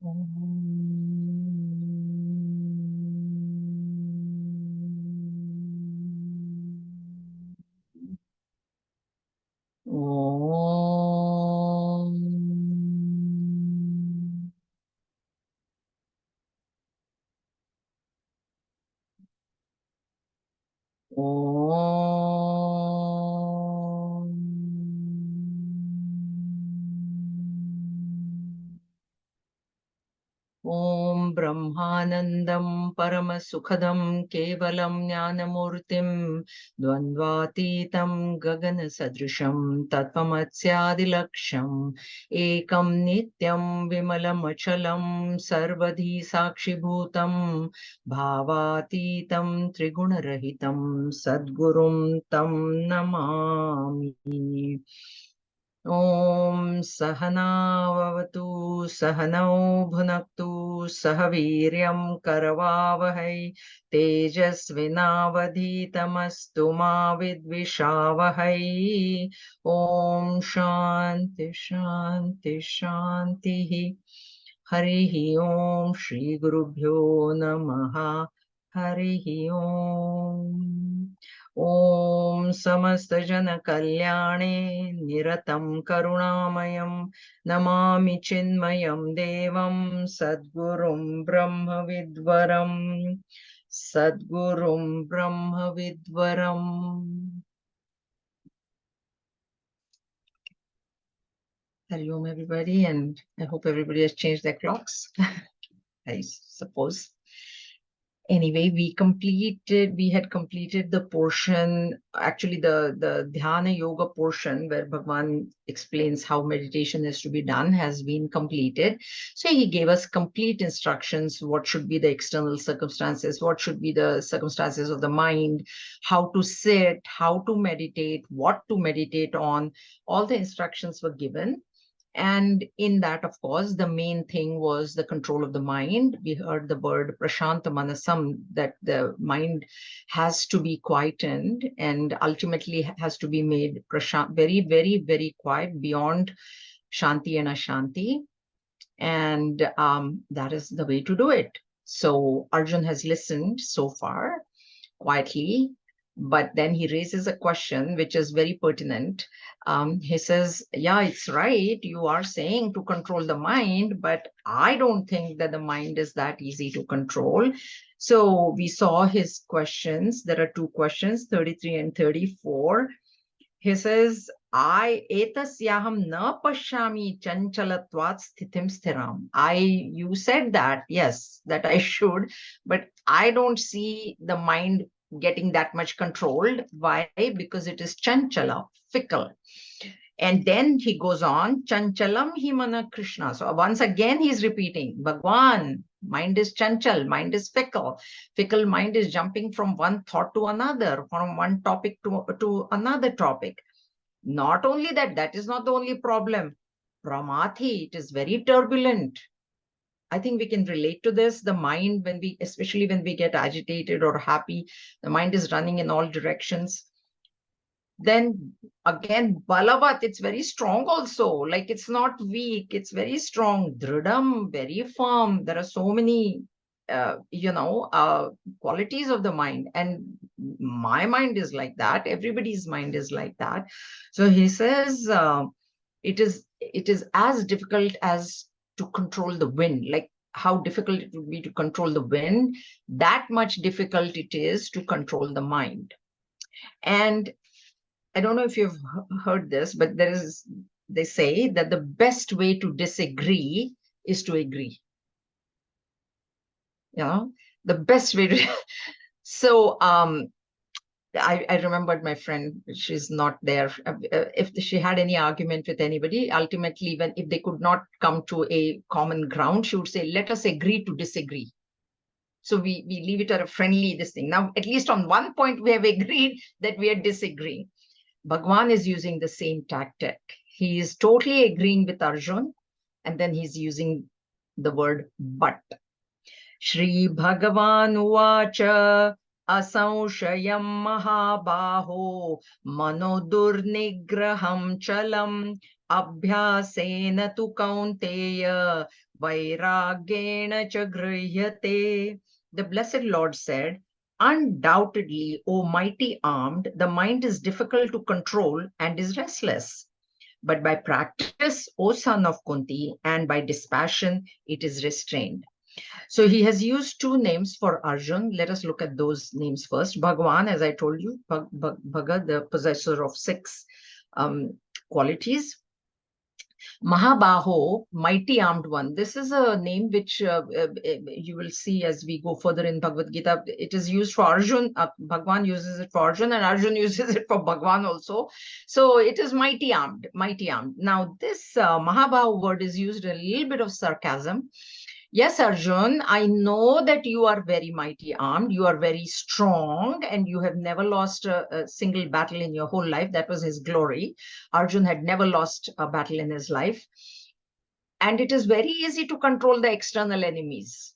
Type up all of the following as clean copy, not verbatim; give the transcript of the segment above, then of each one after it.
ॐ ब्रह्मानन्दं परमसुखदं केवलं ज्ञानमूर्तिं द्वन्द्वातीतं गगनसदृशं तत्त्वमस्यादिलक्ष्यम् एकं नित्यं विमलमचलं सर्वधी साक्षिभूतं भावातीतं त्रिगुणरहितं सद्गुरुं तं नमामि। ॐ सहनाववतु सहनौ भुनक्तु सह वीर्यं करवावहै तेजस्विनावधीतमस्तु मा विद्विषावहै। ॐ शान्ति शान्ति शान्तिः। हरिः ॐ श्रीगुरुभ्यो नमः। हरिः ॐ। ॐ समस्तजनकल्याणे निरतं करुणामयं नमामि चिन्मयं देवं सद्गुरुं ब्रह्मविद्वरम् सद्गुरुं ब्रह्मविद्वरम्। Hari Om everybody, and I hope everybody has changed their clocks. I suppose. Anyway, we had completed the portion, actually the Dhyana Yoga portion where Bhagwan explains how meditation is to be done has been completed. So he gave us complete instructions, what should be the external circumstances, what should be the circumstances of the mind, how to sit, how to meditate, what to meditate on. All the instructions were given. And in that, of course, the main thing was the control of the mind. We heard the word Prashanta Manasam, that the mind has to be quietened and ultimately has to be made very, very, very quiet beyond Shanti and Ashanti. And that is the way to do it. So Arjun has listened so far quietly, but then he raises a question which is very pertinent. He says, yeah, it's right, you are saying to control the mind, but I don't think that the mind is that easy to control. So we saw his questions. There are two questions, 33 and 34. He says, etasyaham na pashyami chanchalatvat sthitim sthiram. You said that, yes, that I should, but I don't see the mind getting that much controlled. Why? Because it is chanchala, fickle. And then he goes on, chanchalam himana Krishna. So once again, he's repeating, Bhagwan, mind is chanchal, mind is fickle. Fickle mind is jumping from one thought to another, from one topic to another topic. Not only that, that is not the only problem. Pramathi, it is very turbulent. I think we can relate to this. The mind, especially when we get agitated or happy, the mind is running in all directions. Then again, Balavat, it's very strong also. Like it's not weak, it's very strong. Dridam, very firm. There are so many, qualities of the mind. And my mind is like that. Everybody's mind is like that. So he says, it is as difficult as to control the wind. Like how difficult it would be to control the wind, that much difficult it is to control the mind. And I don't know if you've heard this, but they say that the best way to disagree is to agree. The best way to. So I remembered my friend, she's not there. If she had any argument with anybody, ultimately, even if they could not come to a common ground, she would say, let us agree to disagree. So we leave it at a friendly this thing. Now, at least on one point, we have agreed that we are disagreeing. Bhagwan is using the same tactic. He is totally agreeing with Arjun, and then he's using the word but. Shri Bhagavan Uvacha Asanshayam Mahabaho Manodurnigraham Chalam Abhyasena tu kaunteya vairagyena cha grihyate. The blessed Lord said, undoubtedly, O mighty armed, the mind is difficult to control and is restless. But by practice, O son of Kunti, and by dispassion, it is restrained. So he has used two names for Arjun. Let us look at those names first. Bhagwan, as I told you, Bhaga, the possessor of six qualities. Mahabaho, mighty armed one. This is a name which you will see as we go further in Bhagavad Gita. It is used for Arjun. Bhagwan uses it for Arjun, and Arjun uses it for Bhagwan also. So it is mighty armed, mighty armed. Now this Mahabaho word is used a little bit of sarcasm. Yes, Arjun, I know that you are very mighty armed, you are very strong, and you have never lost a single battle in your whole life. That was his glory. Arjun had never lost a battle in his life. And it is very easy to control the external enemies.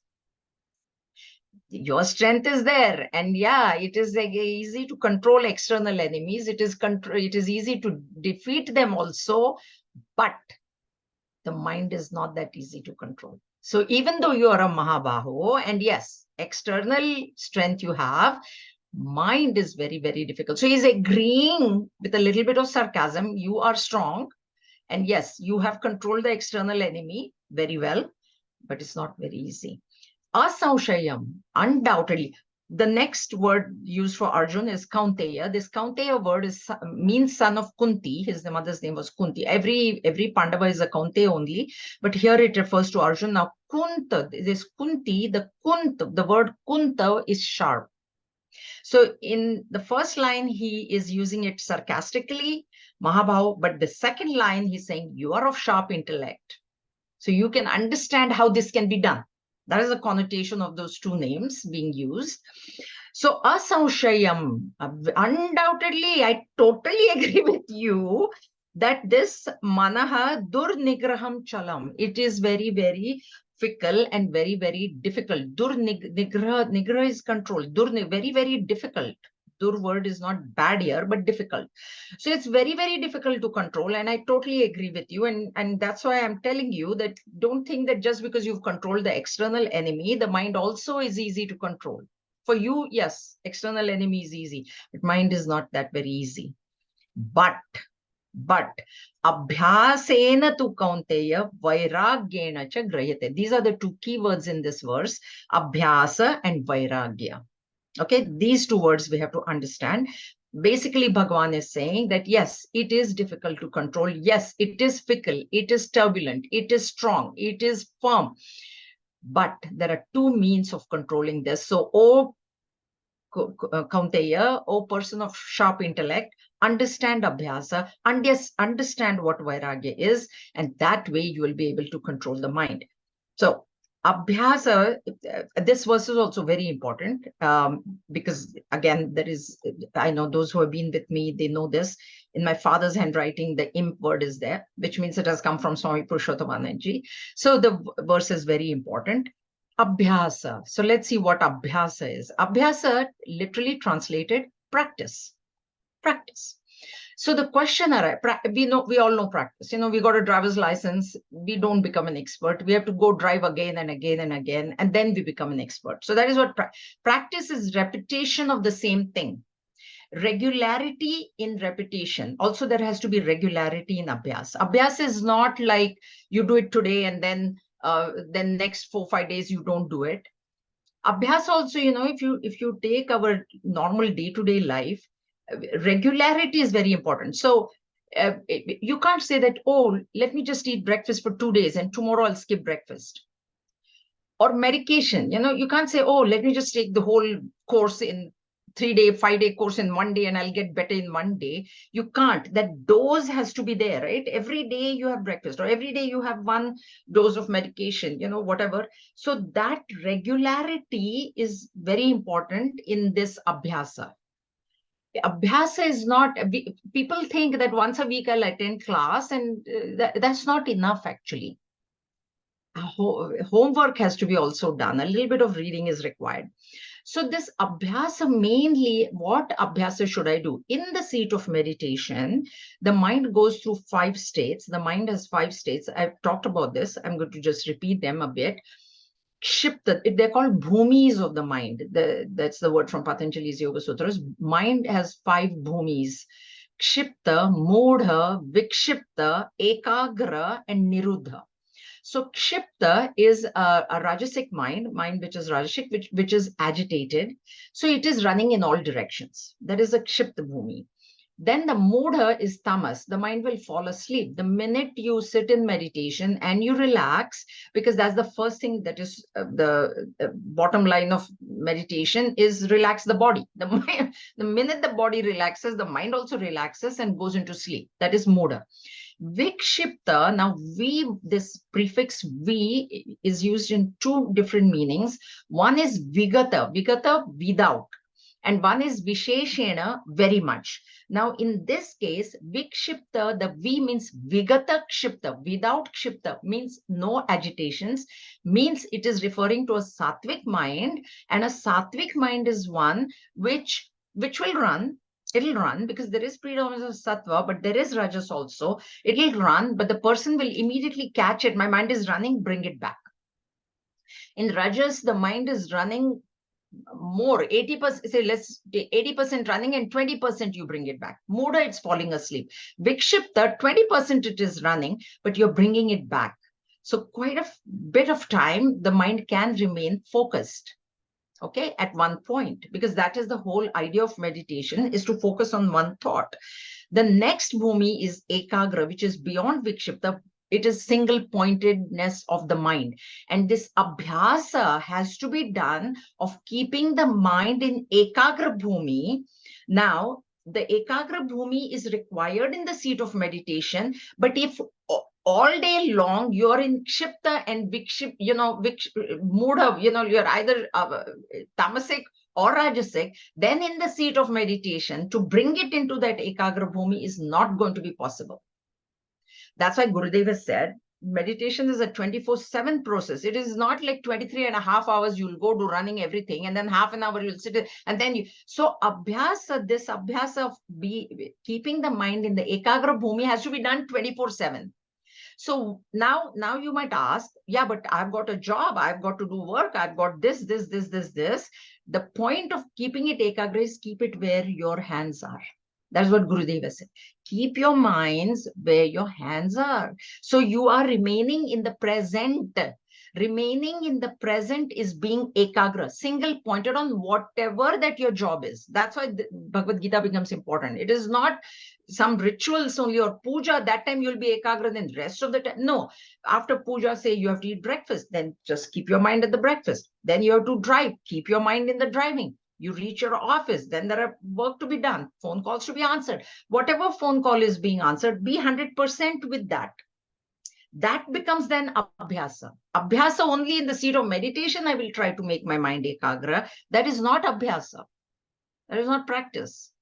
Your strength is there, and yeah, it is easy to control external enemies. It is easy to defeat them also, but the mind is not that easy to control. So even though you are a Mahabaho, and yes, external strength you have, mind is very, very difficult. So he's agreeing with a little bit of sarcasm. You are strong, and yes, you have controlled the external enemy very well, but it's not very easy. Asamshayam, undoubtedly. The next word used for Arjun is Kaunteya. This Kaunteya word means son of Kunti. His mother's name was Kunti. Every Pandava is a Kaunteya only, but here it refers to Arjun. Now Kunta, this Kunti, the word Kunta is sharp. So in the first line, he is using it sarcastically, Mahabhav, but the second line, he's saying, you are of sharp intellect. So you can understand how this can be done. That is the connotation of those two names being used. So asamshayam, undoubtedly, I totally agree with you that this manaha durnigraham chalam, it is very, very fickle and very, very difficult. Nigraha is control. Very, very difficult. Dur word is not bad here, but difficult. So it's very, very difficult to control. And I totally agree with you. And that's why I'm telling you that don't think that just because you've controlled the external enemy, the mind also is easy to control. For you, yes, external enemy is easy, but mind is not that very easy. But abhyasena tu kaunteya vairagyena cha grayate. These are the two keywords in this verse, abhyasa and vairagya. Okay, these two words we have to understand. Basically, Bhagavan is saying that yes, it is difficult to control. Yes, it is fickle, it is turbulent, it is strong, it is firm. But there are two means of controlling this. So, O Kaunteya, O person of sharp intellect, understand Abhyasa, understand what Vairagya is, and that way you will be able to control the mind. So, Abhyasa, this verse is also very important because, again, I know those who have been with me, they know this. In my father's handwriting, the imp word is there, which means it has come from Swami Purushottamanaji. So the verse is very important. Abhyasa. So let's see what Abhyasa is. Abhyasa, literally translated, practice. Practice. So the question we all know practice. We got a driver's license. We don't become an expert. We have to go drive again and again and again, and then we become an expert. So that is what practice is, repetition of the same thing. Regularity in repetition. Also, there has to be regularity in Abhyas. Abhyas is not like you do it today and then next 4-5 days you don't do it. Abhyas also, if you take our normal day-to-day life, regularity is very important. So you can't say that, oh, let me just eat breakfast for 2 days and tomorrow I'll skip breakfast. Or medication, you can't say, oh, let me just take the whole course in 3-day, 5-day course in 1 day and I'll get better in 1 day. You can't. That dose has to be there, right? Every day you have breakfast, or every day you have 1 dose of medication, whatever. So that regularity is very important in this Abhyasa. Abhyasa is not, people think that once a week I'll attend class, and that's not enough actually. homework has to be also done. A little bit of reading is required. So this abhyasa, mainly what abhyasa should I do? In the seat of meditation, the mind goes through 5 states. The mind has 5 states. I've talked about this. I'm going to just repeat them a bit. Kshipta, they're called bhumis of the mind. That's the word from Patanjali's Yoga Sutras. Mind has 5 bhumis. Kshipta, Moodha, Vikshipta, Ekagra, and Niruddha. So Kshipta is a Rajasic mind which is Rajasic, which is agitated. So it is running in all directions. That is a Kshipta Bhumi. Then the Moodha is Tamas. The mind will fall asleep. The minute you sit in meditation and you relax, because that's the first thing that is the bottom line of meditation is relax the body. The minute the body relaxes, the mind also relaxes and goes into sleep. That is Moodha. Vikshipta, now this prefix V is used in 2 different meanings. One is Vigata, without, and one is Visheshena, very much. Now, in this case, Vikshipta, the V means Vigata Kshipta, without Kshipta, means no agitations, means it is referring to a sattvic mind, and a sattvic mind is one which will run. It'll run because there is predominance of sattva, but there is rajas also. It'll run, but the person will immediately catch it. My mind is running, bring it back. In rajas, the mind is running more, 80%, say let's 80% running and 20% you bring it back. Moodha, it's falling asleep. Vikshipta, 20% it is running, but you're bringing it back. So quite a bit of time, the mind can remain focused. Okay, at one point, because that is the whole idea of meditation, is to focus on one thought. The next bhumi is ekagra, which is beyond vikshipta. It is single pointedness of the mind. And this abhyasa has to be done of keeping the mind in ekagra bhumi. Now, the ekagra bhumi is required in the seat of meditation, but if all day long you're in kshipta and vikship, moodha, you're either tamasic or rajasic, then in the seat of meditation, to bring it into that ekagra bhumi is not going to be possible. That's why Gurudev has said, meditation is a 24/7 process. It is not like 23.5 hours you'll go to running everything and then half an hour you'll sit and then so abhyasa, this abhyasa of keeping the mind in the ekagra bhumi has to be done 24/7. So now you might ask, yeah, but I've got a job, I've got to do work, I've got this. The point of keeping it ekagra is keep it where your hands are. That's what Gurudeva said. Keep your minds where your hands are. So you are remaining in the present. Remaining in the present is being ekagra, single pointed on whatever that your job is. That's why Bhagavad Gita becomes important. It is not some rituals only or puja, that time you'll be ekagra, then rest of the time. No, after puja, say you have to eat breakfast, then just keep your mind at the breakfast. Then you have to drive, keep your mind in the driving. You reach your office, then there are work to be done, phone calls to be answered. Whatever phone call is being answered, be 100% with that. That becomes then abhyasa. Abhyasa only in the seat of meditation, I will try to make my mind ekagra. That is not abhyasa. That is not practice.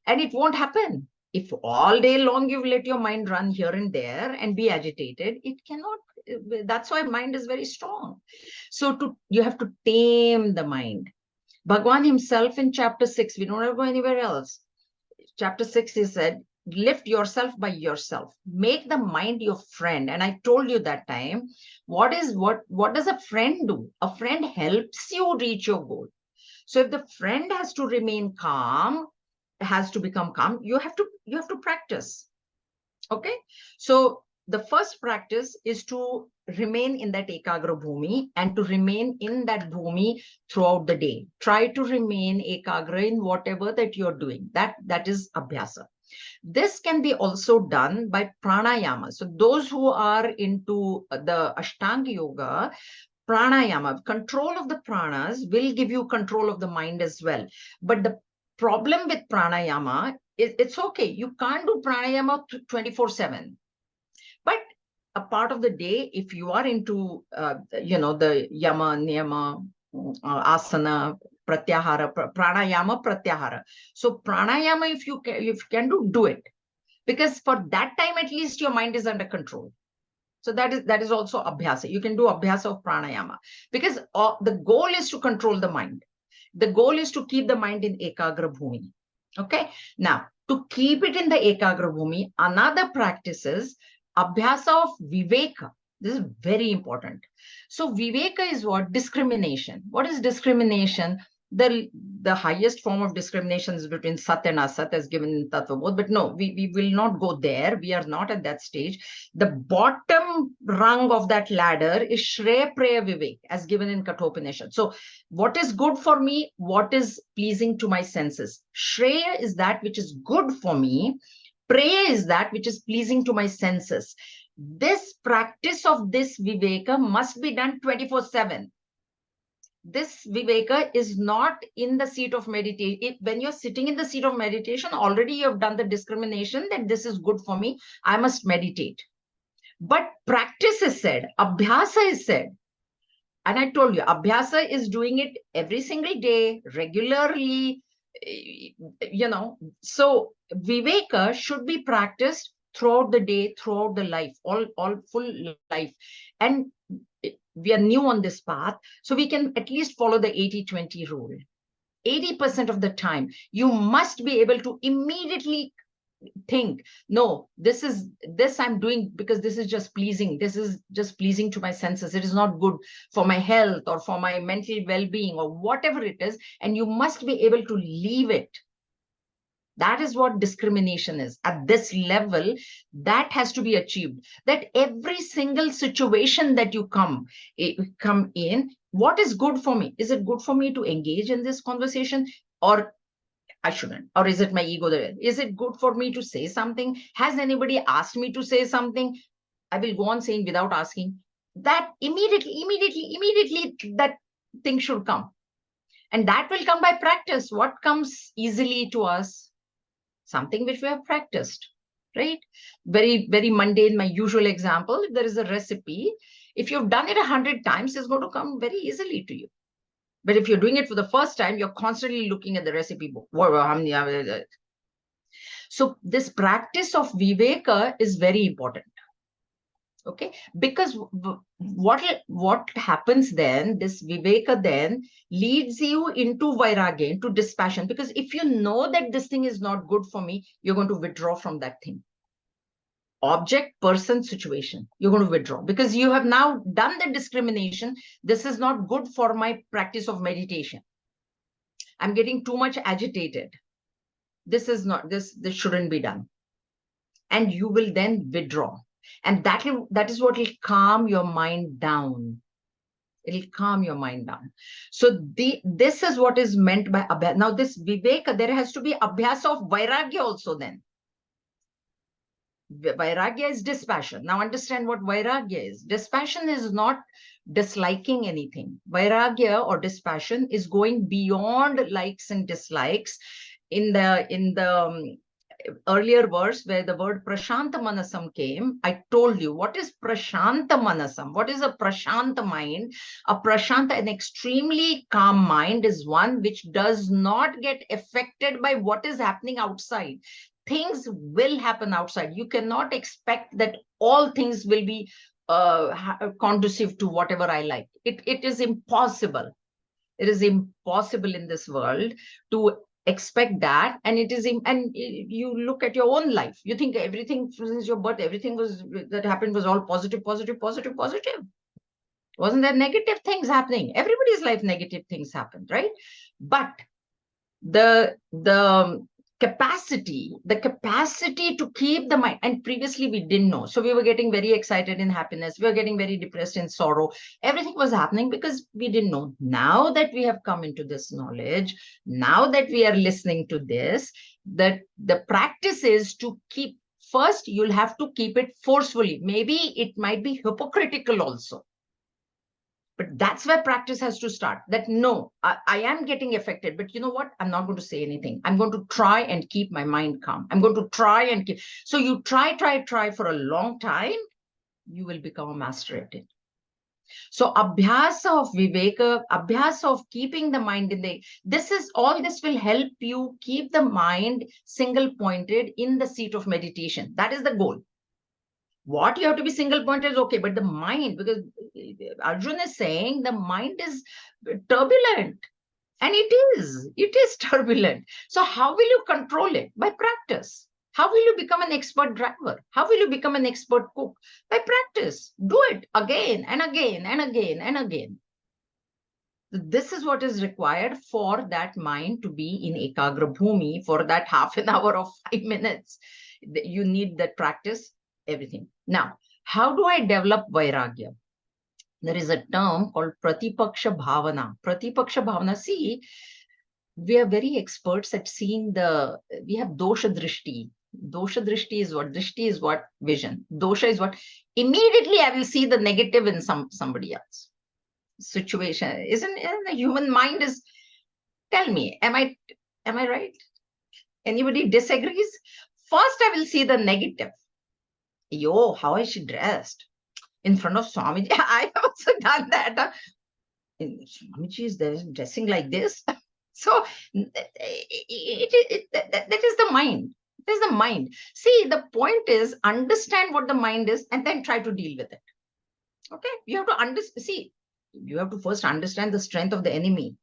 And it won't happen. If all day long you've let your mind run here and there and be agitated, it cannot. That's why mind is very strong. So you have to tame the mind. Bhagwan himself in chapter 6, we don't have to go anywhere else. Chapter 6, he said, lift yourself by yourself. Make the mind your friend. And I told you that time, what does a friend do? A friend helps you reach your goal. So if the friend has to remain calm, has to become calm, you have to practice. Okay, so the first practice is to remain in that ekagra bhumi and to remain in that bhumi throughout the day. Try to remain ekagra in whatever that you're doing. That is abhyasa. This can be also done by pranayama. So those who are into the Ashtanga yoga, pranayama, control of the pranas will give you control of the mind as well. But the problem with pranayama is it's okay. You can't do pranayama 24/7. But a part of the day, if you are into, the yama, niyama, asana, pratyahara, pranayama, pratyahara. So pranayama, if you can do it. Because for that time, at least your mind is under control. So that is also abhyasa. You can do abhyasa of pranayama, because the goal is to control the mind. The goal is to keep the mind in ekagra bhumi. Okay. Now, to keep it in the ekagra bhumi, another practice is abhyasa of viveka. This is very important. So viveka is what? Discrimination. What is discrimination? The highest form of discrimination is between sat and asat, as given in Tattvabodh. But no, we will not go there. We are not at that stage. The bottom rung of that ladder is Shreya Preya Vivek, as given in Kathopanishad. So what is good for me? What is pleasing to my senses? Shreya is that which is good for me. Preya is that which is pleasing to my senses. This practice of this Viveka must be done 24/7. This viveka is not in the seat of meditation. When you're sitting in the seat of meditation, already you have done the discrimination that this is good for me, I must meditate. But practice is said, abhyasa is said. And I told you, abhyasa is doing it every single day, regularly, So viveka should be practiced throughout the day, throughout the life, all full life. And we are new on this path, so we can at least follow the 80-20 rule. 80% of the time, you must be able to immediately think, no, this I'm doing because this is just pleasing. This is just pleasing to my senses. It is not good for my health or for my mental well-being or whatever it is. And you must be able to leave it. That is what discrimination is. At this level, that has to be achieved. That every single situation that you come in, what is good for me? Is it good for me to engage in this conversation, or I shouldn't? Or is it my ego? Is it good for me to say something? Has anybody asked me to say something? I will go on saying without asking. That immediately that thing should come. And that will come by practice. What comes easily to us? Something which we have practiced, right? Very, very mundane, my usual example. If there is a recipe, if you've done it 100 times, it's going to come very easily to you. But if you're doing it for the first time, you're constantly looking at the recipe book. So this practice of viveka is very important. Okay, because what happens then, this viveka then leads you into vairagya, into dispassion. Because if you know that this thing is not good for me, you're going to withdraw from that thing. Object, person, situation, you're going to withdraw because you have now done the discrimination. This is not good for my practice of meditation. I'm getting too much agitated. This is not, this shouldn't be done. And you will then withdraw. And that is what will calm your mind down. It'll calm your mind down. So this is what is meant by abhyasa. Now this viveka, there has to be abhyasa of vairagya also then. Vairagya is dispassion. Now understand what vairagya is. Dispassion is not disliking anything. Vairagya or dispassion is going beyond likes and dislikes. In the earlier verse where the word prashanta manasam came, I told you what is prashanta manasam. What is a prashanta mind? A prashanta, an extremely calm mind, is one which does not get affected by what is happening outside. Things will happen outside. You cannot expect that all things will be conducive to whatever I like. It is impossible. It is impossible in this world to expect that. And it is, and you look at your own life, you think everything since your birth, everything that happened was all positive. Wasn't there negative things happening? Everybody's life, negative things happened, right? But the capacity to keep the mind, and previously we didn't know, so we were getting very excited in happiness, we were getting very depressed in sorrow. Everything was happening because we didn't know. Now that we have come into this knowledge, now that we are listening to this, that the practice is to keep, first you'll have to keep it forcefully. Maybe it might be hypocritical also, but that's where practice has to start. That no, I am getting affected, but you know what? I'm not going to say anything. I'm going to try and keep my mind calm. I'm going to try and keep. So you try for a long time, you will become a master at it. So abhyasa of viveka, abhyasa of keeping the mind in the, this will help you keep the mind single pointed in the seat of meditation. That is the goal. What you have to be single pointed is okay, but the mind, because Arjun is saying the mind is turbulent, and it is turbulent. So how will you control it? By practice. How will you become an expert driver? How will you become an expert cook? By practice. Do it again and again and again and again. This is what is required for that mind to be in Ekagra Bhumi for that half an hour or 5 minutes. You need that practice, everything. Now, how do I develop Vairagya? There is a term called Pratipaksha Bhavana. Pratipaksha Bhavana, see, we are very experts at seeing we have dosha drishti. Dosha drishti is what? Drishti is what? Vision. Dosha is what? Immediately I will see the negative in somebody else. Situation isn't the human mind is, tell me, am I right? Anybody disagrees? First I will see the negative. Yo, how is she dressed in front of Swamiji? I have also done that. Swamiji is there dressing like this. So that is the mind. That is the mind. See, the point is understand what the mind is and then try to deal with it. Okay, you have to see, you have to first understand the strength of the enemy,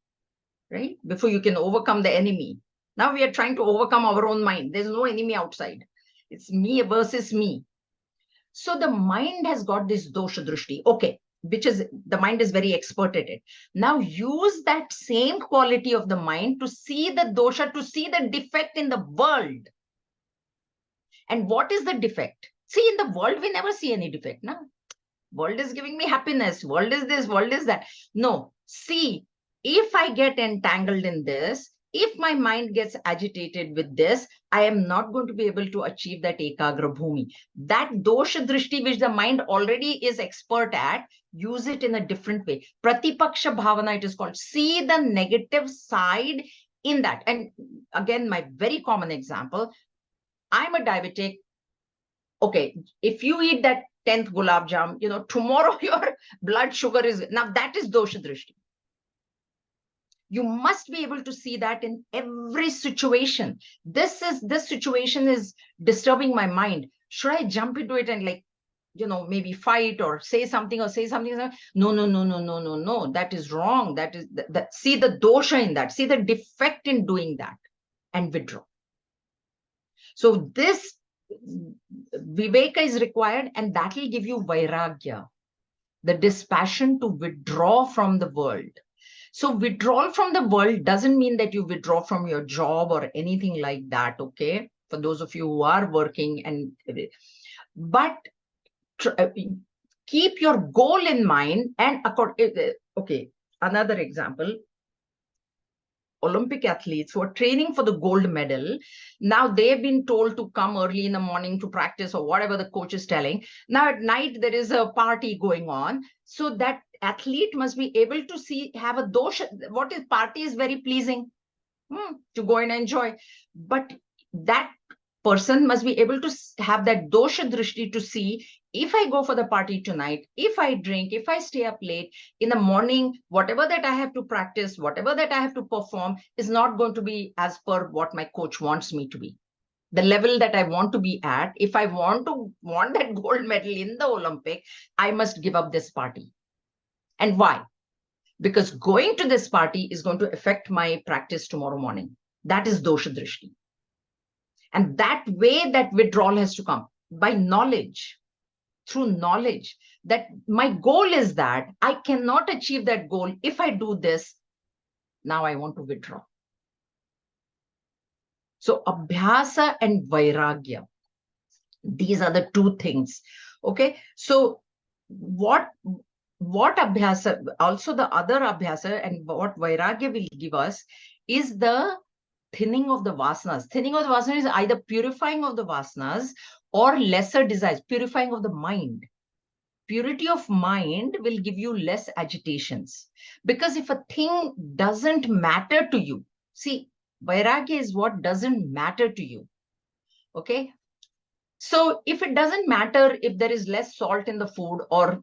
right? Before you can overcome the enemy. Now we are trying to overcome our own mind. There's no enemy outside. It's me versus me. So the mind has got this dosha drishti. Okay, which is, the mind is very expert at it. Now use that same quality of the mind to see the dosha, to see the defect in the world. And what is the defect? See, in the world, we never see any defect. No? World is giving me happiness. World is this, world is that. No, see, if I get entangled in this, if my mind gets agitated with this, I am not going to be able to achieve that ekagra bhumi. That dosha drishti, which the mind already is expert at, use it in a different way. Pratipaksha bhavana, it is called. See the negative side in that. And again, my very common example, I'm a diabetic. Okay, if you eat that 10th gulab jam, tomorrow your blood sugar is, now that is dosha drishti. You must be able to see that in every situation. This situation is disturbing my mind. Should I jump into it and maybe fight or say something? No. That is wrong. That is that. See the dosha in that. See the defect in doing that and withdraw. So this viveka is required, and that will give you vairagya, the dispassion to withdraw from the world. So withdrawal from the world doesn't mean that you withdraw from your job or anything like that, okay? For those of you who are working, but keep your goal in mind. And okay, another example, Olympic athletes who are training for the gold medal. Now they've been told to come early in the morning to practice or whatever the coach is telling. Now at night, there is a party going on. So that athlete must be able to have a dosha. What is party is very pleasing to go and enjoy. But that person must be able to have that dosha drishti to see, if I go for the party tonight, if I drink, if I stay up late in the morning, whatever that I have to practice, whatever that I have to perform is not going to be as per what my coach wants me to be. The level that I want to be at, if I want that gold medal in the Olympic, I must give up this party. And why? Because going to this party is going to affect my practice tomorrow morning. That is dosha drishti. And that way, that withdrawal has to come by knowledge, through knowledge, that my goal is that I cannot achieve that goal if I do this. Now I want to withdraw. So abhyasa and vairagya, these are the two things. Okay. So what abhyasa, also the other abhyasa, and what vairagya will give us is the thinning of the vasanas. Thinning of the vasanas is either purifying of the vasanas or lesser desires, purifying of the mind. Purity of mind will give you less agitations. Because if a thing doesn't matter to you, see, vairagya is what doesn't matter to you. Okay. So if it doesn't matter, if there is less salt in the food or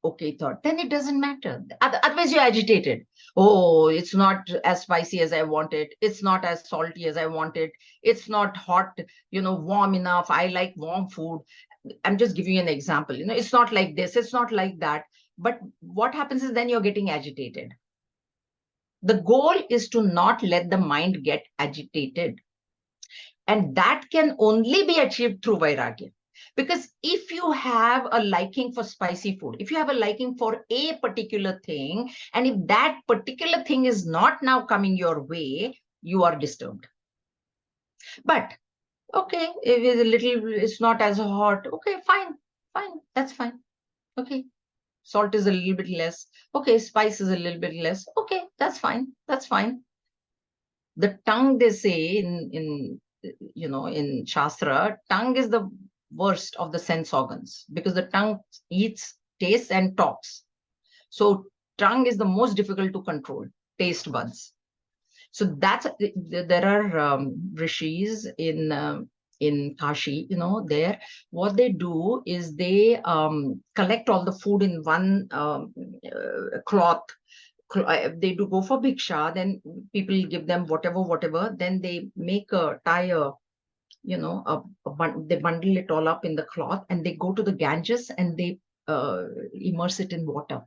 okay thought, then it doesn't matter. Otherwise you're agitated. Oh, it's not as spicy as I want it. It's not as salty as I want it. It's not hot, warm enough. I like warm food. I'm just giving you an example. It's not like this, it's not like that. But what happens is then you're getting agitated. The goal is to not let the mind get agitated. And that can only be achieved through vairagya. Because if you have a liking for spicy food, if you have a liking for a particular thing, and if that particular thing is not now coming your way, you are disturbed. But okay, if it's a little, it's not as hot. Okay, fine, that's fine. Okay, salt is a little bit less. Okay, spice is a little bit less. Okay, that's fine. The tongue, they say in Shastra, tongue is the worst of the sense organs because the tongue eats, tastes, and talks. So tongue is the most difficult to control, taste buds. So there are rishis in Kashi, there. What they do is they collect all the food in one cloth. They do go for bhiksha, then people give them whatever, then they make a tie they bundle it all up in the cloth and they go to the Ganges and they immerse it in water.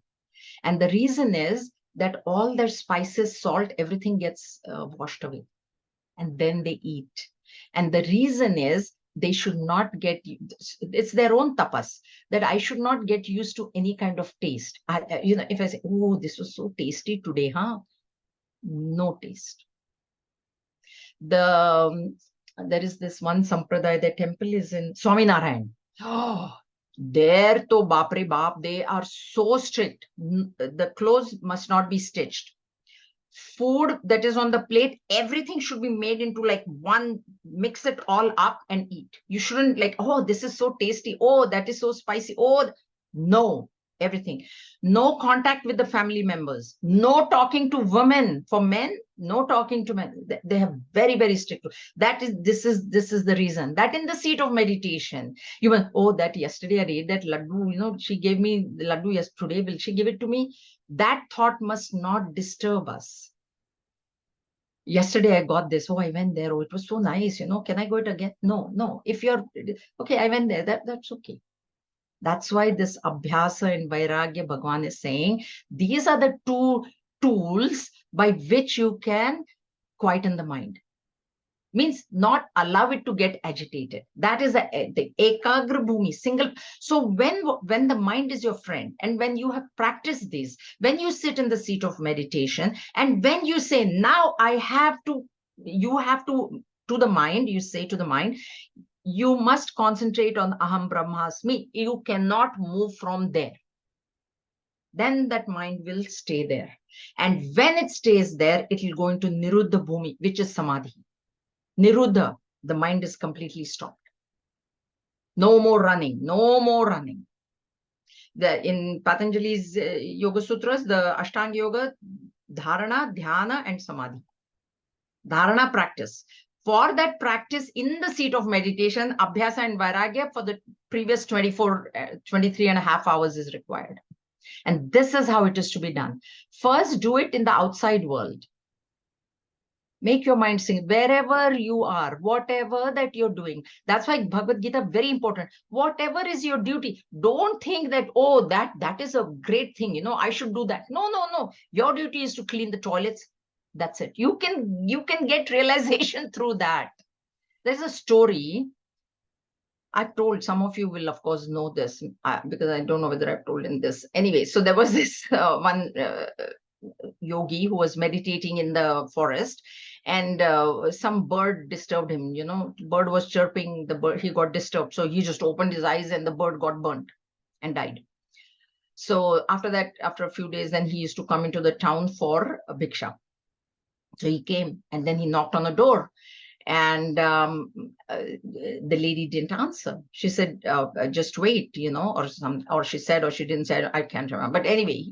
And the reason is that all their spices, salt, everything gets washed away. And then they eat. And the reason is they should not get, it's their own tapas, that I should not get used to any kind of taste. If I say, oh, this was so tasty today, huh? No taste. There is this one sampradaya, the temple is in Swaminarayan. Oh, there to Bapre Bap, they are so strict. The clothes must not be stitched. Food that is on the plate, everything should be made into like one, mix it all up and eat. You shouldn't like, oh, this is so tasty. Oh, that is so spicy. Oh, no, everything. No contact with the family members. No talking to women. For men, no talking to men. They have very, very strict. This is the reason. That in the seat of meditation, you went, oh, that yesterday I ate that laddu, she gave me the laddu yesterday. Will she give it to me? That thought must not disturb us. Yesterday I got this. Oh, I went there. Oh, it was so nice. Can I go it again? No. If you're okay, I went there. That's okay. That's why this abhyasa and vairagya, Bhagavan is saying, these are the two tools by which you can quieten the mind. Means not allow it to get agitated. That is the ekagra bhumi, single. So when the mind is your friend, and when you have practiced this, when you sit in the seat of meditation, and when you say, now I have to, you have to the mind, you say to the mind, you must concentrate on aham brahmasmi. You cannot move from there. Then that mind will stay there. And when it stays there, it will go into niruddha bhumi, which is samadhi. Niruddha, the mind is completely stopped. No more running, no more running. In Patanjali's Yoga Sutras, the Ashtanga Yoga, Dharana, Dhyana, and Samadhi. Dharana practice. For that practice in the seat of meditation, Abhyasa and Vairagya for the previous 23 and a half hours is required. And this is how it is to be done. First, do it in the outside world. Make your mind sing wherever you are, whatever that you're doing. That's why Bhagavad Gita, very important. Whatever is your duty, don't think that, oh, that is a great thing. I should do that. No. Your duty is to clean the toilets. That's it. You can get realization through that. There's a story I've told. Some of you will, of course, know this because I don't know whether I've told in this. Anyway, so there was this one yogi who was meditating in the forest, and some bird disturbed him. Bird was chirping, the bird, he got disturbed, so he just opened his eyes and the bird got burnt and died. So after that, after a few days, then he used to come into the town for a bhiksha. So he came and then he knocked on the door, and the lady didn't answer. She said, just wait, or she said, or she didn't say, I can't remember, but anyway,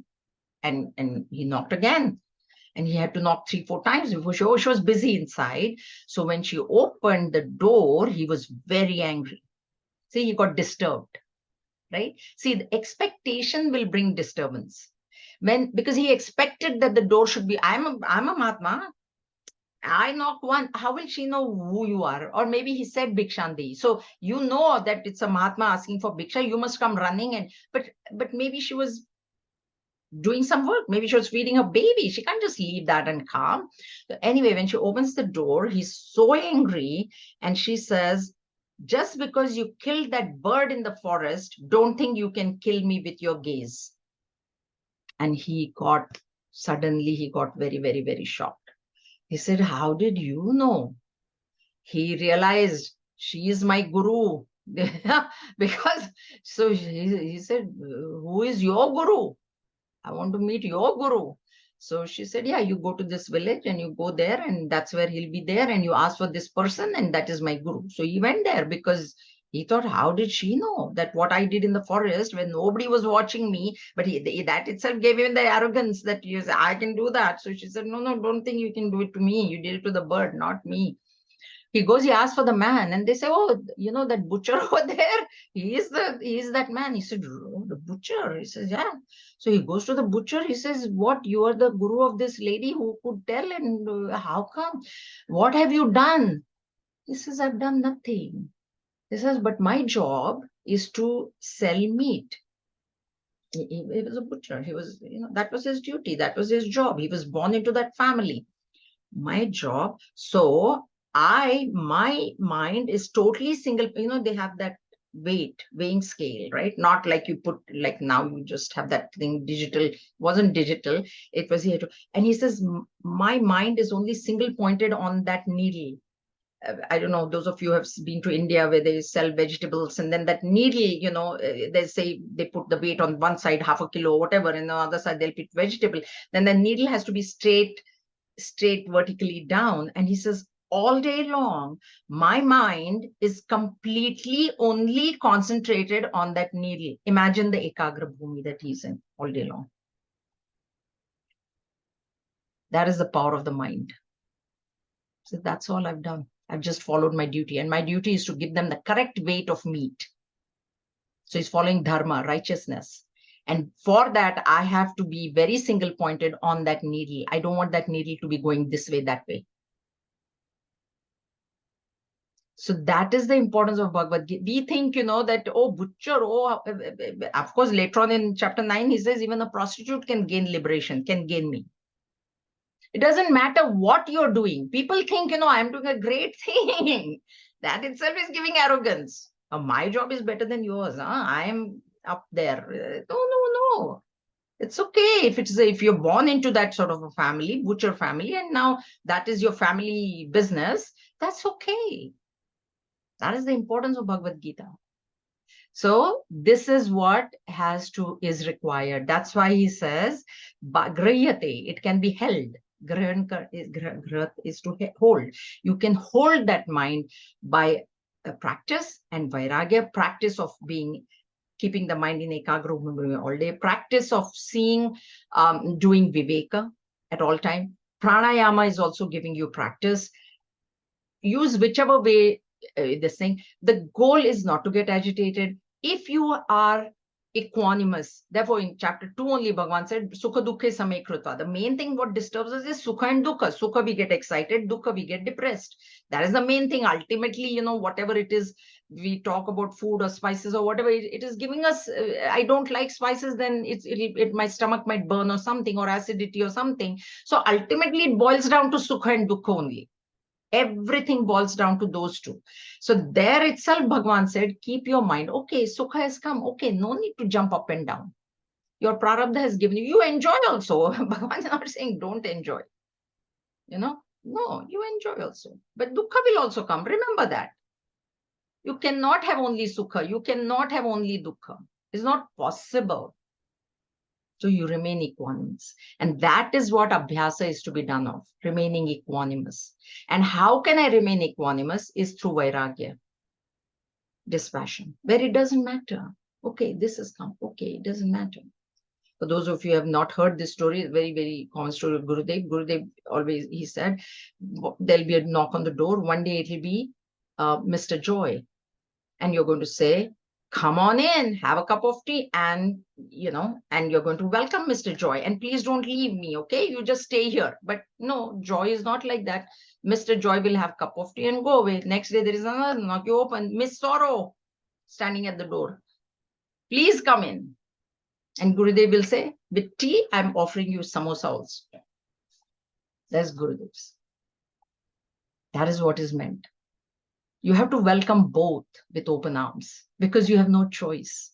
and he knocked again. And he had to knock 3-4 times before she was busy inside. So when she opened the door, he was very angry. See, he got disturbed, right? See, the expectation will bring disturbance. Because he expected that the door should be, I'm a Mahatma. I knock one. How will she know who you are? Or maybe he said Bhikshandi. So you know that it's a Mahatma asking for Bhiksha. You must come running. And but maybe she was doing some work. Maybe she was feeding her baby. She can't just leave that and come. So anyway, when she opens the door, he's so angry, and she says, just because you killed that bird in the forest, don't think you can kill me with your gaze. And suddenly he got very, very, very shocked. He said, how did you know? He realized she is my guru. Because so he said, who is your guru? I want to meet your guru. So she said, yeah, you go to this village and you go there, and that's where he'll be there, and you ask for this person, and that is my guru. So he went there because he thought, how did she know that what I did in the forest when nobody was watching me? But that itself gave him the arrogance that yes, I can do that. So she said, no, no, don't think you can do it to me. You did it to the bird, not me. He goes, he asks for the man, and they say, oh, that butcher over there, he is that man. He said, oh, the butcher. He says, yeah. So he goes to the butcher. He says, what, you are the guru of this lady who could tell, and how come? What have you done? He says, I've done nothing. He says, but my job is to sell meat. He was a butcher. He was, that was his duty. That was his job. He was born into that family. My job. So my mind is totally single. They have that weighing scale, right? Not like you put, like now you just have that thing digital. Wasn't digital. It was here. And he says, my mind is only single pointed on that needle. I don't know, those of you who have been to India where they sell vegetables, and then that needle, they say they put the weight on one side, half a kilo, whatever, and on the other side they'll put vegetable. Then the needle has to be straight vertically down. And he says, all day long, my mind is completely only concentrated on that needle. Imagine the ekagra bhumi that he's in all day long. That is the power of the mind. So that's all I've done. I've just followed my duty, and my duty is to give them the correct weight of meat. So he's following dharma, righteousness. And for that, I have to be very single pointed on that needle. I don't want that needle to be going this way, that way. So that is the importance of Bhagavad Gita. We think, that, oh, butcher, of course, later on in chapter 9, he says, even a prostitute can gain liberation, can gain me. It doesn't matter what you're doing. People think, I'm doing a great thing. That itself is giving arrogance. My job is better than yours. I'm up there. No. It's okay if you're born into that sort of a family, butcher family, and now that is your family business. That's okay. That is the importance of Bhagavad Gita. So this is what is required. That's why he says, griyate, it can be held. Grhat is to hold. You can hold that mind by practice, and vairagya, practice of keeping the mind in ekagra all day, practice of seeing, doing viveka at all time. Pranayama is also giving you practice. Use whichever way this thing. The goal is not to get agitated. If you are equanimous, therefore in chapter 2 only Bhagavan said, Sukha Dukkhe Same Krutva. The main thing what disturbs us is Sukha and Dukkha. Sukha we get excited, Dukkha we get depressed. That is the main thing. Ultimately, whatever it is, we talk about food or spices or whatever, it is giving us, I don't like spices, then my stomach might burn or something, or acidity or something. So ultimately it boils down to Sukha and Dukkha only. Everything boils down to those two. So there itself, Bhagavan said, keep your mind. Okay, Sukha has come. Okay, no need to jump up and down. Your prarabdha has given you. You enjoy also. Bhagavan is not saying don't enjoy. No, you enjoy also. But Dukkha will also come. Remember that. You cannot have only Sukha. You cannot have only Dukkha. It's not possible. So you remain equanimous. And that is what Abhyasa is to be done of, remaining equanimous. And how can I remain equanimous is through Vairagya, dispassion, where it doesn't matter. Okay, this has come. Okay, it doesn't matter. For those of you who have not heard this story, very, very common story of Gurudev. Gurudev always, he said, there'll be a knock on the door. One day it will be Mr. Joy. And you're going to say, come on in, have a cup of tea. And and you're going to welcome Mr. Joy, and please don't leave me, okay? You just stay here. But no, Joy is not like that. Mr. Joy will have a cup of tea and go away. Next day, there is another knock. You open, Miss Sorrow standing at the door. Please come in. And Gurudev will say, with tea, I'm offering you samosa also. That's Gurudev's. That is what is meant. You have to welcome both with open arms because you have no choice.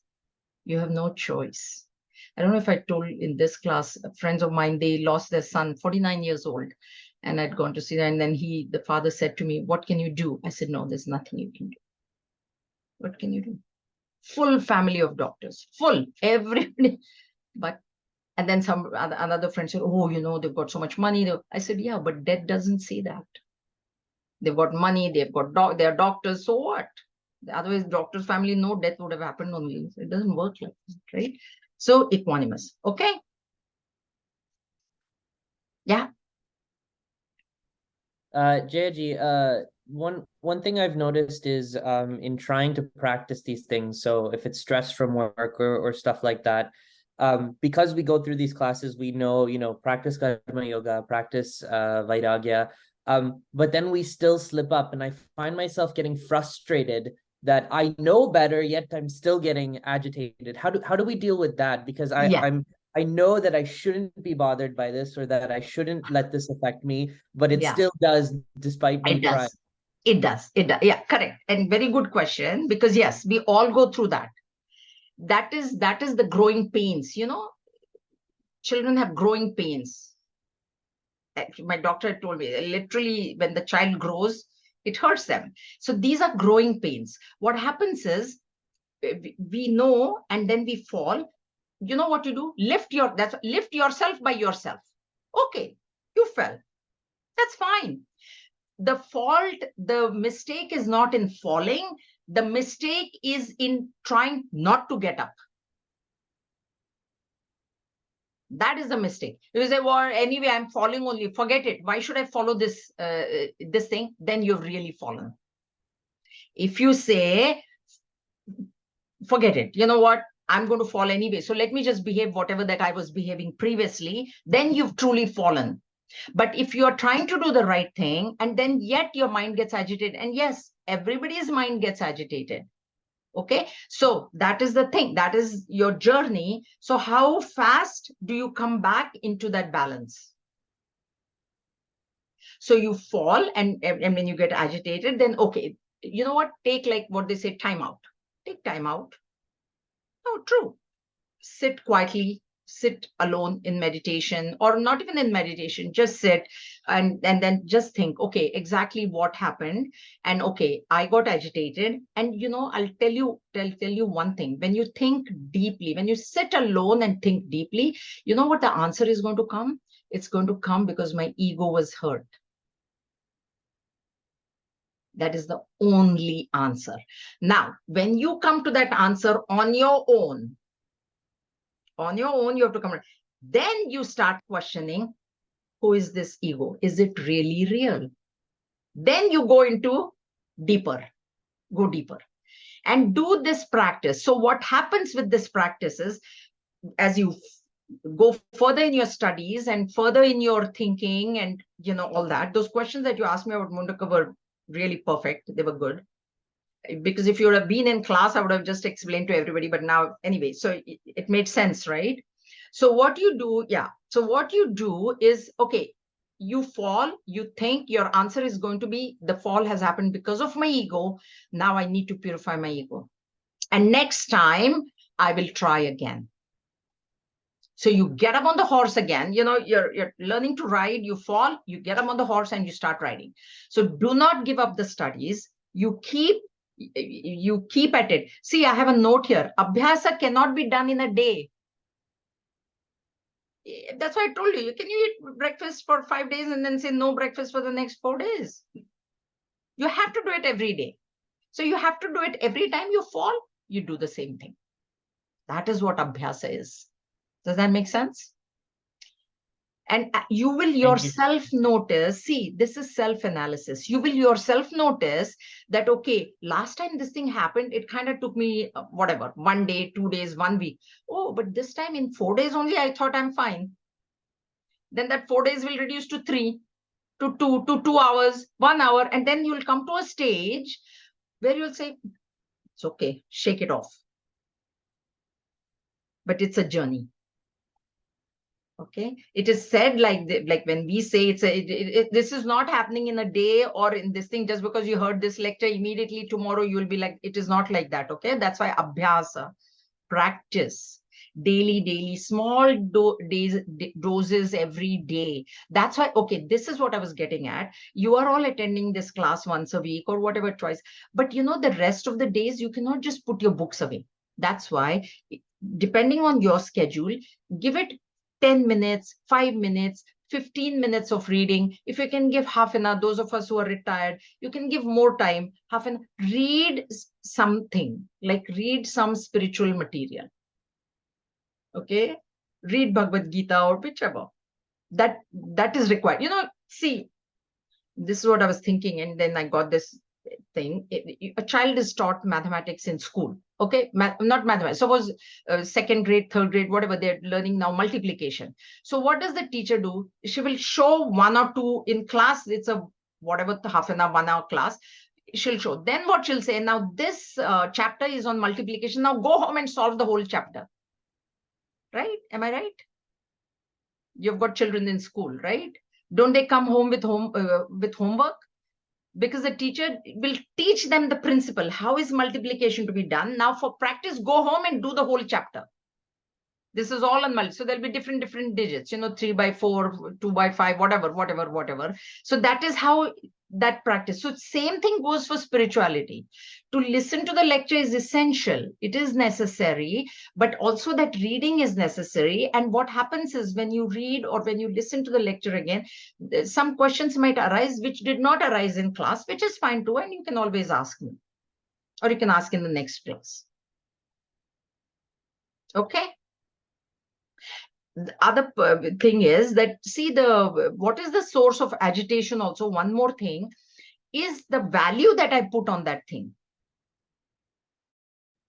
You have no choice. I don't know if I told in this class, friends of mine, they lost their son, 49 years old. And I'd gone to see them. And then the father said to me, what can you do? I said, no, there's nothing you can do. What can you do? Full family of doctors, full, everybody. And then another friend said, oh, they've got so much money. I said, yeah, but death doesn't say that. They've got money, they're doctors, so what? Otherwise, doctor's family, no death would have happened only. It doesn't work like that, right? So equanimous, okay? Yeah. Jayaji, one thing I've noticed is in trying to practice these things, so if it's stress from work or stuff like that, because we go through these classes, we know, practice karma yoga, practice vairagya, but then we still slip up, and I find myself getting frustrated that I know better, yet I'm still getting agitated. How do we deal with that? Because I know that I shouldn't be bothered by this, or that I shouldn't let this affect me, but it still does, despite me trying. It does. Yeah, correct. And very good question, because yes, we all go through that. That is the growing pains, children have growing pains. Actually, my doctor had told me, literally, when the child grows, it hurts them. So these are growing pains. What happens is, we know, and then we fall. You know what you do? Lift yourself by yourself. Okay, you fell. That's fine. The mistake is not in falling. The mistake is in trying not to get up. That is the mistake. You say, well, anyway, I'm falling only. Forget it. Why should I follow this thing? Then you've really fallen. If you say, forget it, you know what? I'm going to fall anyway. So let me just behave whatever that I was behaving previously. Then you've truly fallen. But if you're trying to do the right thing, and then yet your mind gets agitated, and yes, everybody's mind gets agitated. Okay, so that is the thing. That is your journey. So how fast do you come back into that balance? So you fall, and when you get agitated, then okay, you know what? Take, like what they say, time out. Take time out. Oh, true. Sit quietly, sit alone in meditation, or not even in meditation, just sit and then just think, okay, exactly what happened. And okay, I got agitated. And I'll tell you one thing. When you think deeply, when you sit alone and think deeply, you know what the answer is going to come? It's going to come because my ego was hurt. That is the only answer. Now, when you come to that answer on your own, you have to come. Then you start questioning, who is this ego? Is it really real? Then you go deeper, and do this practice. So what happens with this practice is, as you go further in your studies and further in your thinking and all that, those questions that you asked me about Mundaka were really perfect. They were good. Because if you would have been in class, I would have just explained to everybody. But now, anyway, so it made sense, right? So what you do is, okay, you fall, you think your answer is going to be, the fall has happened because of my ego. Now I need to purify my ego. And next time I will try again. So you get up on the horse again, you're learning to ride, you fall, you get up on the horse and you start riding. So do not give up the studies. You keep at it. See, I have a note here. Abhyasa cannot be done in a day. That's why I told you, can you eat breakfast for 5 days and then say no breakfast for the next 4 days? You have to do it every day. So you have to do it every time you fall, you do the same thing. That is what Abhyasa is. Does that make sense? And you will you. yourself notice, see, this is self-analysis. You will yourself notice that, okay, last time this thing happened, it kind of took me whatever, 1 day, 2 days, 1 week. Oh, but this time in 4 days only, I thought I'm fine. Then that 4 days will reduce to 3, to 2 hours, 1 hour. And then you'll come to a stage where you'll say, it's okay, shake it off. But it's a journey. Okay, it is said like when we say this is not happening in a day or in this thing, just because you heard this lecture immediately tomorrow you'll be like, it is not like that. Okay, that's why abhyasa, practice, daily, small doses every day. That's why, okay, this is what I was getting at. You are all attending this class once a week or whatever, twice, but you know, the rest of the days you cannot just put your books away. That's why, depending on your schedule, give it 10 minutes, 5 minutes, 15 minutes of reading. If you can give half an hour, those of us who are retired, you can give more time, half an hour, read something, like read some spiritual material. Okay, read Bhagavad Gita or whichever. That is required. You know, see, this is what I was thinking, and then I got this thing. A child is taught mathematics in school. Okay, not mathematics. Suppose second grade, third grade, whatever, they're learning now multiplication. So what does the teacher do? She will show 1 or 2 in class. It's a whatever, half an hour, 1 hour class. She'll show. Then what she'll say, now this chapter is on multiplication. Now go home and solve the whole chapter. Right? Am I right? You've got children in school, right? Don't they come home with homework? Because the teacher will teach them the principle. How is multiplication to be done? Now for practice, go home and do the whole chapter. This is all on multi. So there'll be different digits, you know, 3 by 4, 2 by 5, whatever. So that is how that practice. So same thing goes for spirituality. To listen to the lecture is essential. It is necessary, but also that reading is necessary. And what happens is when you read or when you listen to the lecture again, some questions might arise which did not arise in class, which is fine too. And you can always ask me, or you can ask in the next class. Okay. The other thing is that, see, what is the source of agitation? Also, one more thing is the value that I put on that thing.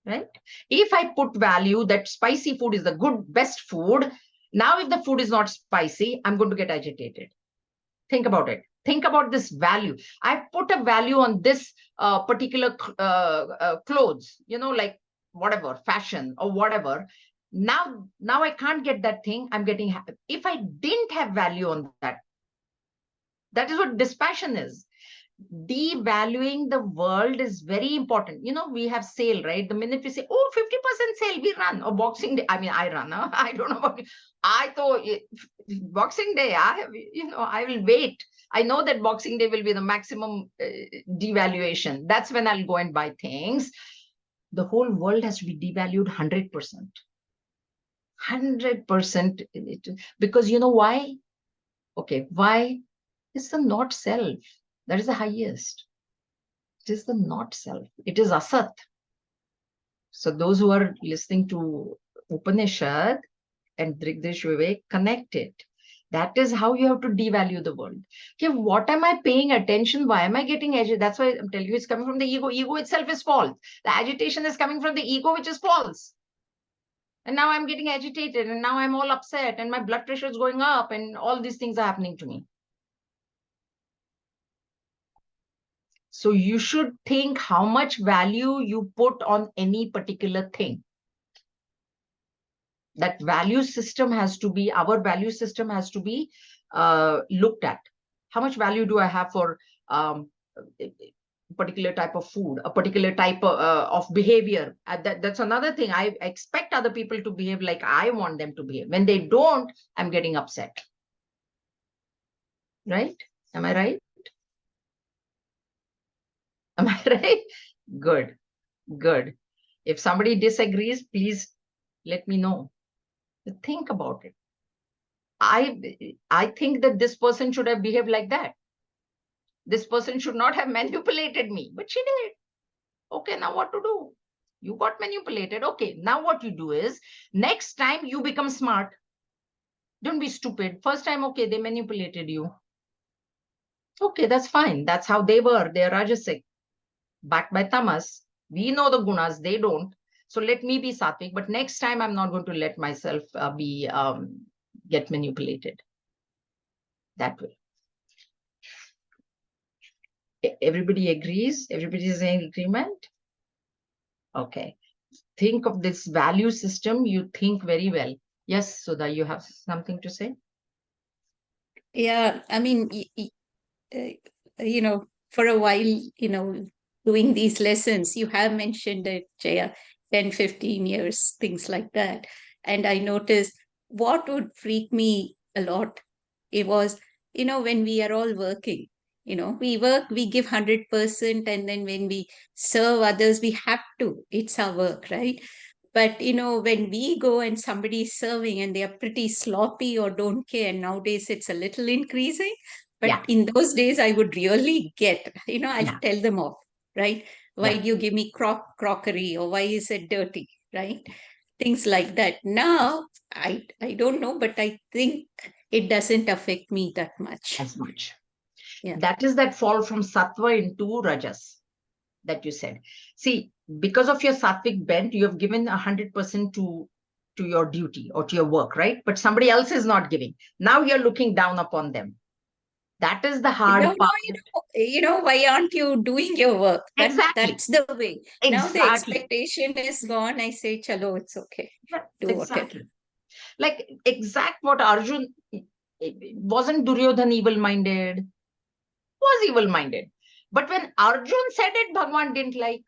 Right? If I put value that spicy food is the best food, now if the food is not spicy, I'm going to get agitated. Think about it. Think about this value. I put a value on this particular clothes, you know, like whatever, fashion or whatever. Now I can't get that thing. I'm getting happy. If I didn't have value on that, that is what dispassion is. Devaluing the world is very important. You know, we have sale, right? The minute we say, oh, 50% sale, we run. Or Boxing Day. I mean, I run. Huh? I don't know about you. I thought Boxing Day, I will wait. I know that Boxing Day will be the maximum devaluation. That's when I'll go and buy things. The whole world has to be devalued 100%. 100%. Because you know why? Okay, why? It's the not self. That is the highest. It is the not self. It is asat. So those who are listening to Upanishad and Drigdish Vivek, connect it. That is how you have to devalue the world. Okay, what am I paying attention? Why am I getting agitated? That's why I'm telling you, it's coming from the ego. Ego itself is false. The agitation is coming from the ego, which is false. And now I'm getting agitated, and now I'm all upset, and my blood pressure is going up, and all these things are happening to me. So you should think how much value you put on any particular thing. That value system has to be, our value system has to be looked at. How much value do I have for a particular type of food, a particular type of behavior? That's another thing. I expect other people to behave like I want them to behave. When they don't, I'm getting upset. Right? Am I right? Am I right? Good. Good. If somebody disagrees, please let me know. Think about it. I think that this person should have behaved like that. This person should not have manipulated me, but she did. Okay, now what to do? You got manipulated. Okay, now what you do is, next time you become smart. Don't be stupid. First time, okay, they manipulated you. Okay, that's fine. That's how they were. They're Rajasic, backed by Tamas. We know the gunas, they don't. So let me be sattvic, but next time I'm not going to let myself get manipulated that way. Everybody agrees? Everybody is in agreement? Okay. Think of this value system. You think very well. Yes, Sudha, you have something to say? Yeah, I mean, for a while, doing these lessons, you have mentioned it, Jaya, 10, 15 years, things like that. And I noticed what would freak me a lot, it was, when we are all working, we work, we give 100%, and then when we serve others, we have to, it's our work, right? But when we go and somebody is serving and they are pretty sloppy or don't care, nowadays it's a little increasing. But Yeah. in those days, I would really get, I'll Yeah. tell them off, right? Why Yeah. do you give me crockery, or why is it dirty, right? Things like that. Now, I don't know, but I think it doesn't affect me that much. As much. Yeah. That is that fall from sattva into rajas that you said. See, because of your sattvic bent, you have given 100% to your duty or to your work, right? But somebody else is not giving. Now you're looking down upon them. That is the hard No, part. why aren't you doing your work? Exactly. That's the way. Now the Exactly. expectation is gone. I say, chalo, it's okay. Yeah, Do whatever. exactly. Like exact what Arjun, wasn't Duryodhan evil-minded? Was evil-minded. But when Arjun said it, Bhagwan didn't like.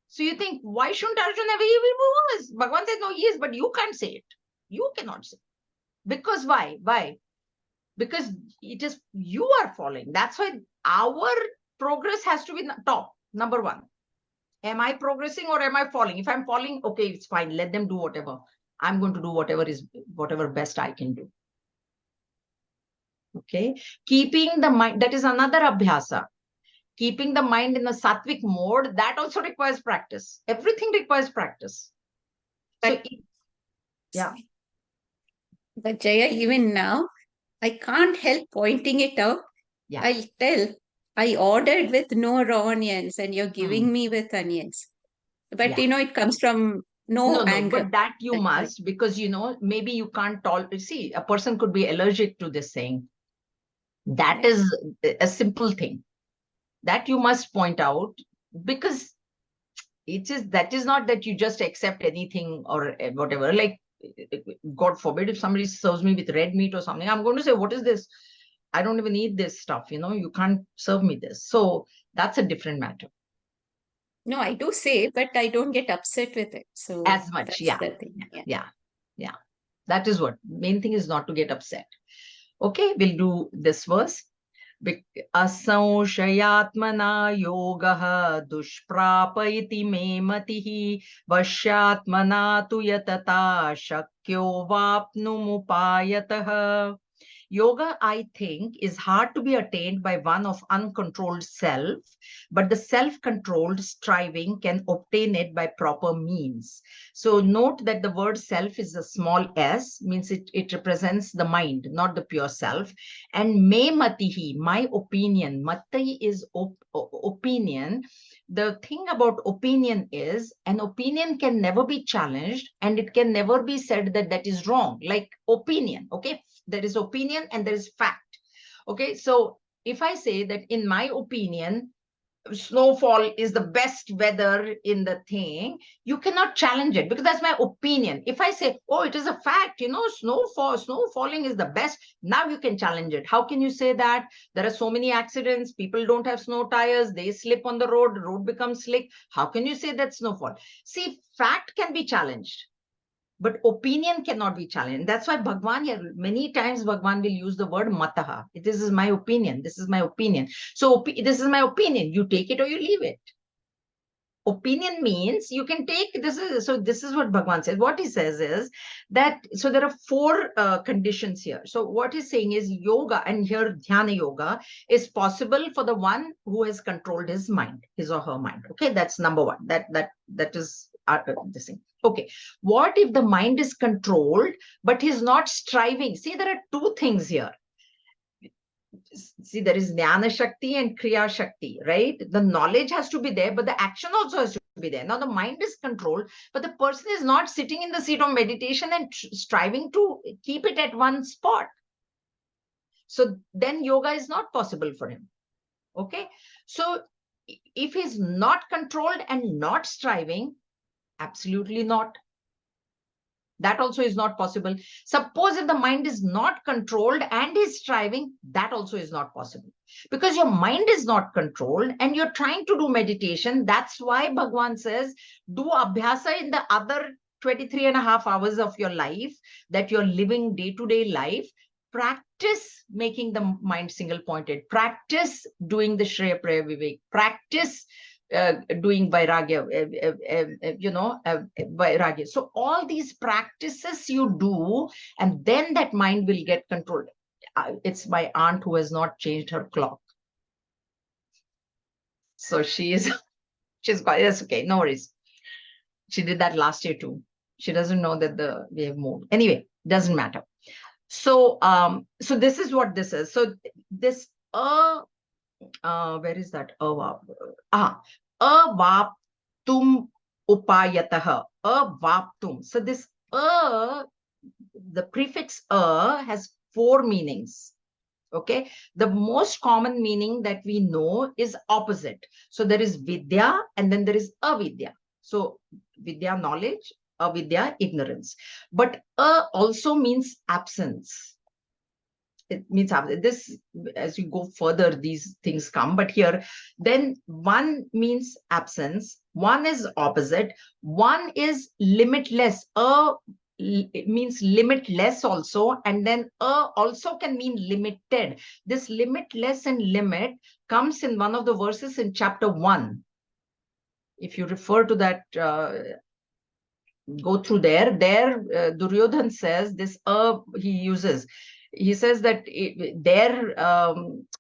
So you think, why shouldn't Arjun have evil was? Bhagwan says, no, he is, but you can't say it. You cannot say. Because why? Why? Because it is you are following. That's why our progress has to be top, number one. Am I progressing or am I falling? If I'm falling, okay, it's fine. Let them do whatever. I'm going to do whatever best I can do. Okay. Keeping the mind, that is another abhyasa. Keeping the mind in a sattvic mode, that also requires practice. Everything requires practice. But, yeah. But Jaya, even now, I can't help pointing it out. Yeah. I'll tell, I ordered with no raw onions and you're giving me with onions. But, it comes from no anger. But that you must, because, maybe you can't tolerate. See, a person could be allergic to this saying. That is a simple thing that you must point out, because that is not that you just accept anything or whatever. Like, God forbid, if somebody serves me with red meat or something, I'm going to say, what is this? I don't even eat this stuff. You can't serve me this. So that's a different matter. No, I do say, but I don't get upset with it. So as much. that's Yeah. The thing. Yeah. That is what main thing is, not to get upset. Okay, we'll do this verse. असंशयात्मना योगः दुष्प्रापयति मे मतिः वश्यात्मना तु यतता शक्यो वाप्नुमुपायतः. Yoga, I think, is hard to be attained by one of uncontrolled self, but the self-controlled striving can obtain it by proper means. So note that the word self is a small s, means it represents the mind, not the pure self. And me matihi, my opinion, mati is opinion. The thing about opinion is an opinion can never be challenged and it can never be said that that is wrong. Like opinion, okay? There is opinion and there is fact. Okay, so if I say that in my opinion, snowfall is the best weather in the thing, you cannot challenge it because that's my opinion. If I say, oh, it is a fact, snowfalling is the best, now you can challenge it. How can you say that? There are so many accidents, people don't have snow tires, they slip on the road becomes slick. How can you say that snowfall? See, fact can be challenged, but opinion cannot be challenged. That's why Bhagwan here, many times Bhagwan will use the word mataha. This is my opinion. This is my opinion. So this is my opinion. You take it or you leave it. Opinion means you can take this is what Bhagwan says. What he says is that, so there are four conditions here. So what he's saying is yoga, and here dhyana yoga is possible for the one who has controlled his mind, his or her mind. Okay, that's number one. That is this thing. Okay, what if the mind is controlled, but he's not striving? See, there are two things here. See, there is Jnana Shakti and Kriya Shakti, right? The knowledge has to be there, but the action also has to be there. Now, the mind is controlled, but the person is not sitting in the seat of meditation and striving to keep it at one spot. So then yoga is not possible for him. Okay, so if he's not controlled and not striving, absolutely not. That also is not possible. Suppose if the mind is not controlled and is striving, that also is not possible. Because your mind is not controlled and you're trying to do meditation. That's why Bhagwan says, do abhyasa in the other 23.5 hours of your life that you're living day-to-day life. Practice making the mind single-pointed. Practice doing the Shreya Prayer Vivek. Practice doing vairagya, vairagya. So all these practices you do, and then that mind will get controlled. It's my aunt who has not changed her clock. So she's got, yes, okay, no worries. She did that last year too. She doesn't know that we have moved. Anyway, doesn't matter. So, so this is what this is. So this, where is that? Avaptum upayataha. Avaptum. So this the prefix has 4 meanings. Okay, the most common meaning that we know is opposite. So there is vidya and then there is avidya. So vidya, knowledge, avidya, ignorance. But also means absence. It means this, as you go further, these things come. But here, then one means absence, one is opposite, one is limitless. It means limitless also, and then also can mean limited. This limitless and limit comes in one of the verses in chapter 1. If you refer to that, go through there. Duryodhan says this he uses. He says that their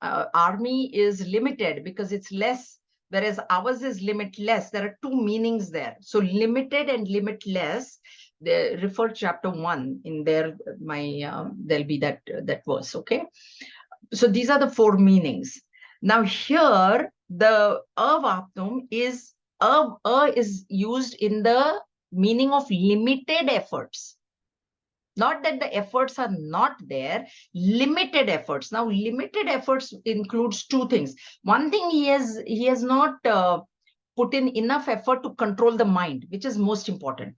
army is limited because it's less, whereas ours is limitless. There are 2 meanings there. So limited and limitless, they refer chapter 1 in there. There'll be that verse. Okay, so these are the 4 meanings. Now here the avaptum is used in the meaning of limited efforts. Not that the efforts are not there, limited efforts. Now, limited efforts includes 2 things. One thing, he has not put in enough effort to control the mind, which is most important.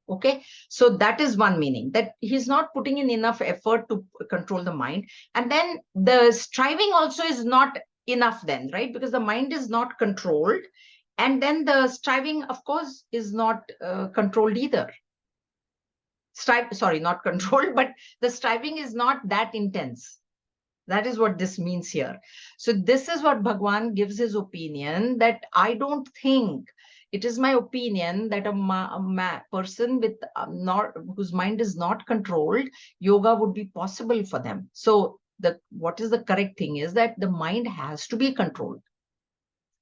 Okay, so that is one meaning, that he's not putting in enough effort to control the mind. And then the striving also is not enough then, right? Because the mind is not controlled. And then the striving, of course, is not controlled either. Sorry, not controlled, but the striving is not that intense. That is what this means here. So this is what Bhagwan gives his opinion, that I don't think, it is my opinion that a person with whose mind is not controlled, yoga would be possible for them. So what is the correct thing is that the mind has to be controlled.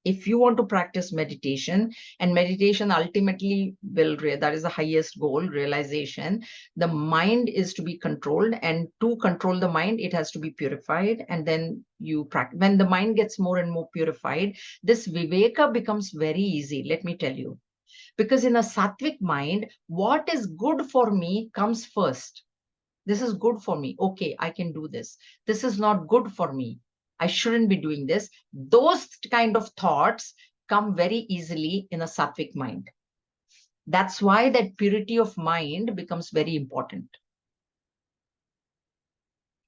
If you want to practice meditation, and meditation ultimately that is the highest goal, realization, the mind is to be controlled, and to control the mind, it has to be purified. And then you practice. When the mind gets more and more purified, this viveka becomes very easy, let me tell you. Because in a sattvic mind, what is good for me comes first. This is good for me. Okay, I can do this. This is not good for me. I shouldn't be doing this. Those kind of thoughts come very easily in a sattvic mind. That's why that purity of mind becomes very important.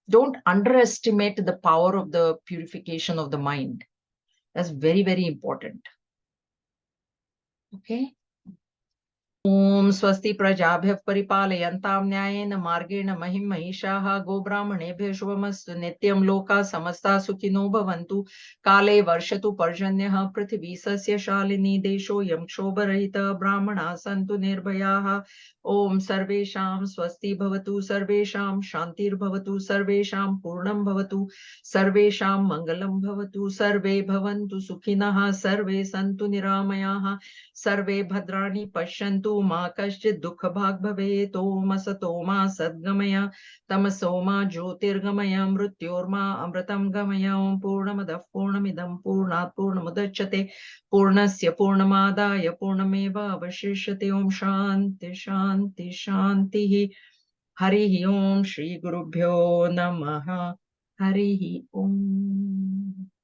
Don't underestimate the power of the purification of the mind. That's very, very important. Okay. Om swasti prajabhyav paripalayantam nyayena margena mahim mahishaha gobrahmanebhyo shubhamastu nityam loka samasta sukhino bhavantu kale varshatu parjanyah prithvi sasya shalini desho yam kshobarahita brahmana santu nirbhayaha. Om sarvesham swasti bhavatu sarvesham shantir bhavatu sarvesham purnam bhavatu sarvesham mangalam bhavatu sarve bhavantu sukhinah sarve santu niramayaha sarve bhadrani pashyantu मा कश्चित् दुःखभाग् भवेत्। ॐ असतो मा सद्गमय तमसो मा ज्योतिर्गमय मृत्योर्मा अमृतं गमय। ॐ पूर्णमदः पूर्णमिदं पूर्णात् पूर्णमुदच्यते पूर्णस्य पूर्णमादाय पूर्णमेवावशिष्यते। ॐ शान्ति शान्ति शान्तिः। हरिः ॐ श्रीगुरुभ्यो नमः। हरिः ॐ।